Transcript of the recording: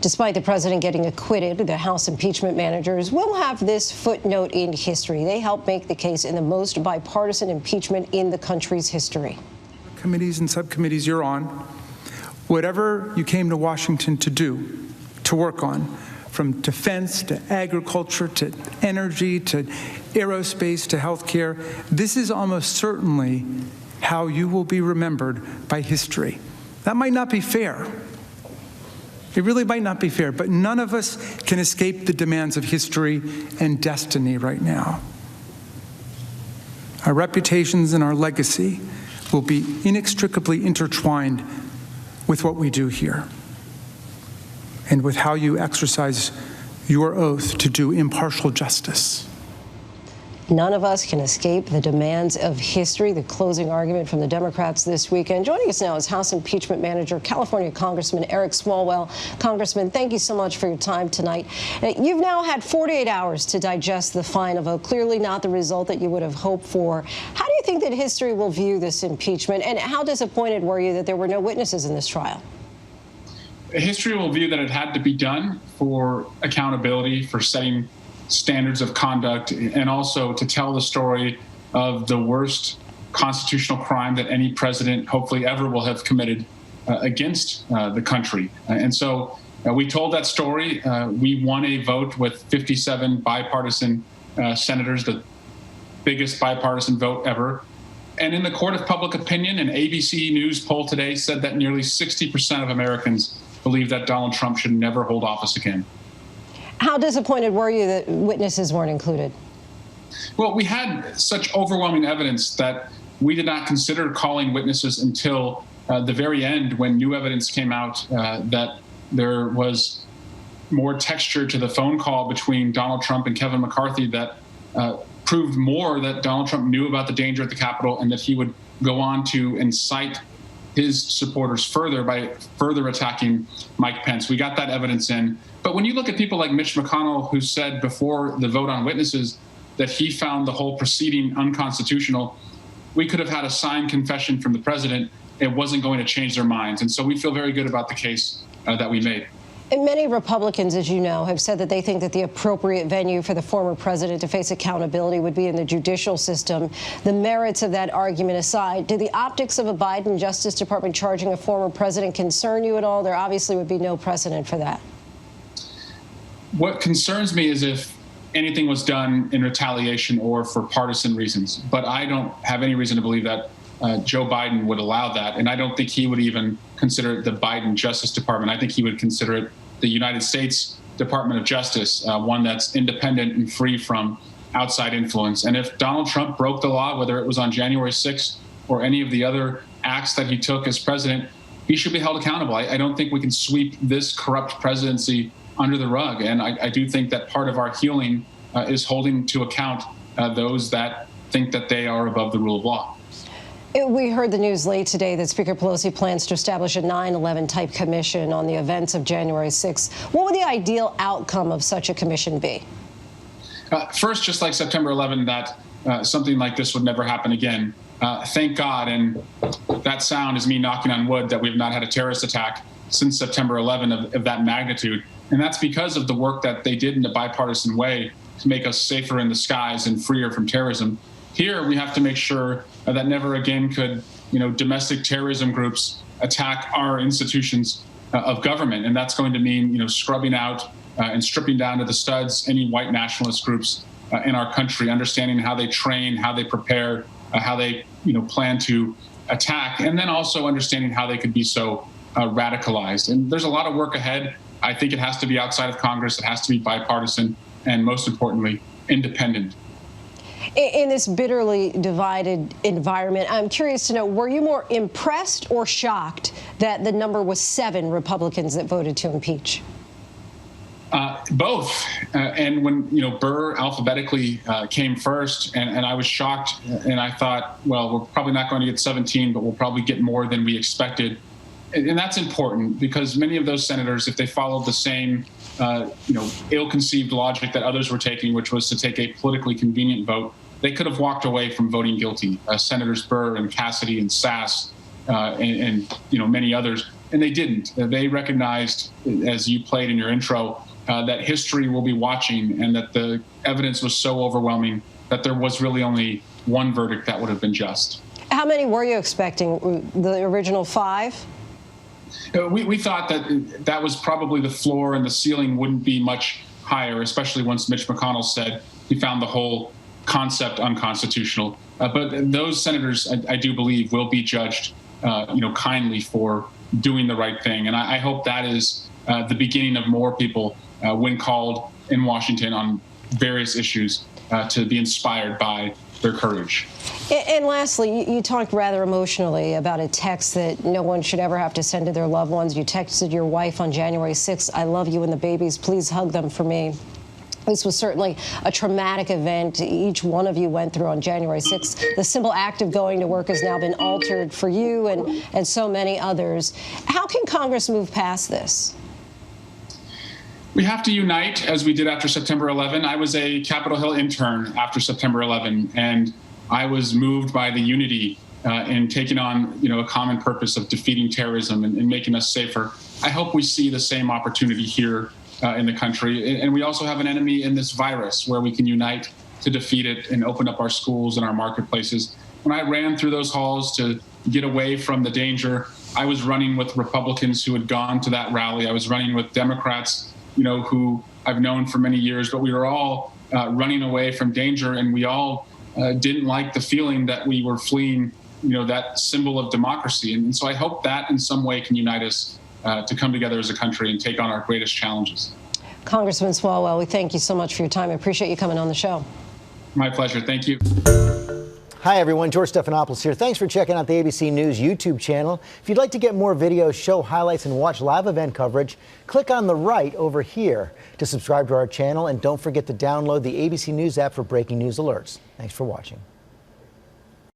Despite the president getting acquitted, the House impeachment managers will have this footnote in history. They helped make the case in the most bipartisan impeachment in the country's history. Committees and subcommittees you're on, whatever you came to Washington to do, to work on, from defense to agriculture to energy to aerospace to healthcare, this is almost certainly how you will be remembered by history. That might not be fair. It really might not be fair, but none of us can escape the demands of history and destiny right now. Our reputations and our legacy will be inextricably intertwined with what we do here and with how you exercise your oath to do impartial justice. None of us can escape the demands of history, the closing argument from the Democrats this weekend. Joining us now is House Impeachment Manager, California Congressman Eric Swalwell. Congressman, thank you so much for your time tonight. You've now had 48 hours to digest the final vote, clearly not the result that you would have hoped for. How do you think that history will view this impeachment, and how disappointed were you that there were no witnesses in this trial? History will view that it had to be done for accountability, for setting standards of conduct, and also to tell the story of the worst constitutional crime that any president hopefully ever will have committed against the country. And so we told that story. We won a vote with 57 bipartisan senators, the biggest bipartisan vote ever. And in the court of public opinion, an ABC News poll today said that nearly 60% of Americans believe that Donald Trump should never hold office again. How disappointed were you that witnesses weren't included? Well, we had such overwhelming evidence that we did not consider calling witnesses until the very end, when new evidence came out that there was more texture to the phone call between Donald Trump and Kevin McCarthy that proved more that Donald Trump knew about the danger at the Capitol and that he would go on to incite his supporters further by further attacking Mike Pence. We got that evidence in. But when you look at people like Mitch McConnell, who said before the vote on witnesses that he found the whole proceeding unconstitutional, we could have had a signed confession from the president. It wasn't going to change their minds. And so we feel very good about the case that we made. And many Republicans, as you know, have said that they think that the appropriate venue for the former president to face accountability would be in the judicial system. The merits of that argument aside, do the optics of a Biden Justice Department charging a former president concern you at all? There obviously would be no precedent for that. What concerns me is if anything was done in retaliation or for partisan reasons. But I don't have any reason to believe that Joe Biden would allow that. And I don't think he would even consider it the Biden Justice Department. I think he would consider it the United States Department of Justice, one that's independent and free from outside influence. And if Donald Trump broke the law, whether it was on January 6th or any of the other acts that he took as president, he should be held accountable. I don't think we can sweep this corrupt presidency under the rug. And I do think that part of our healing is holding to account those that think that they are above the rule of law. We heard the news late today that Speaker Pelosi plans to establish a 9/11 type commission on the events of January 6th. What would the ideal outcome of such a commission be? First, just like September 11, that something like this would never happen again. Thank God, and that sound is me knocking on wood, that we've not had a terrorist attack since September 11 of that magnitude. And that's because of the work that they did in a bipartisan way to make us safer in the skies and freer from terrorism. Here, we have to make sure that never again could, domestic terrorism groups attack our institutions of government. And that's going to mean, scrubbing out and stripping down to the studs any white nationalist groups in our country, understanding how they train, how they prepare, how they, plan to attack, and then also understanding how they could be so radicalized. And there's a lot of work ahead. I think it has to be outside of Congress. It has to be bipartisan and, most importantly, independent. In this bitterly divided environment, I'm curious to know, were you more impressed or shocked that the number was 7 Republicans that voted to impeach? Both. And when, Burr alphabetically came first, and I was shocked, and I thought, well, we're probably not going to get 17, but we'll probably get more than we expected. And that's important because many of those senators, if they followed the same, ill-conceived logic that others were taking, which was to take a politically convenient vote, they could have walked away from voting guilty. Senators Burr and Cassidy and Sass and many others and they didn't. They recognized, as you played in your intro, that history will be watching and that the evidence was so overwhelming that there was really only one verdict that would have been just. How many were you expecting? The original 5? We thought that that was probably the floor and the ceiling wouldn't be much higher, especially once Mitch McConnell said he found the whole concept unconstitutional. But those senators, I do believe, will be judged, kindly for doing the right thing. And I hope that is the beginning of more people, when called in Washington on various issues, to be inspired by their courage. And lastly, you talked rather emotionally about a text that no one should ever have to send to their loved ones. You texted your wife on January 6th, "I love you and the babies. Please hug them for me." This was certainly a traumatic event each one of you went through on January 6th. The simple act of going to work has now been altered for you and so many others. How can Congress move past this? We have to unite, as we did after September 11. I was a Capitol Hill intern after September 11, and I was moved by the unity in taking on, a common purpose of defeating terrorism and making us safer. I hope we see the same opportunity here in the country. And we also have an enemy in this virus where we can unite to defeat it and open up our schools and our marketplaces. When I ran through those halls to get away from the danger, I was running with Republicans who had gone to that rally. I was running with Democrats, who I've known for many years, but we were all running away from danger, and we all didn't like the feeling that we were fleeing, that symbol of democracy. And so I hope that in some way can unite us to come together as a country and take on our greatest challenges. Congressman Swalwell, we thank you so much for your time. I appreciate you coming on the show. My pleasure. Thank you. Hi, everyone. George Stephanopoulos here. Thanks for checking out the ABC News YouTube channel. If you'd like to get more videos, show highlights, and watch live event coverage, click on the right over here to subscribe to our channel. And don't forget to download the ABC News app for breaking news alerts. Thanks for watching.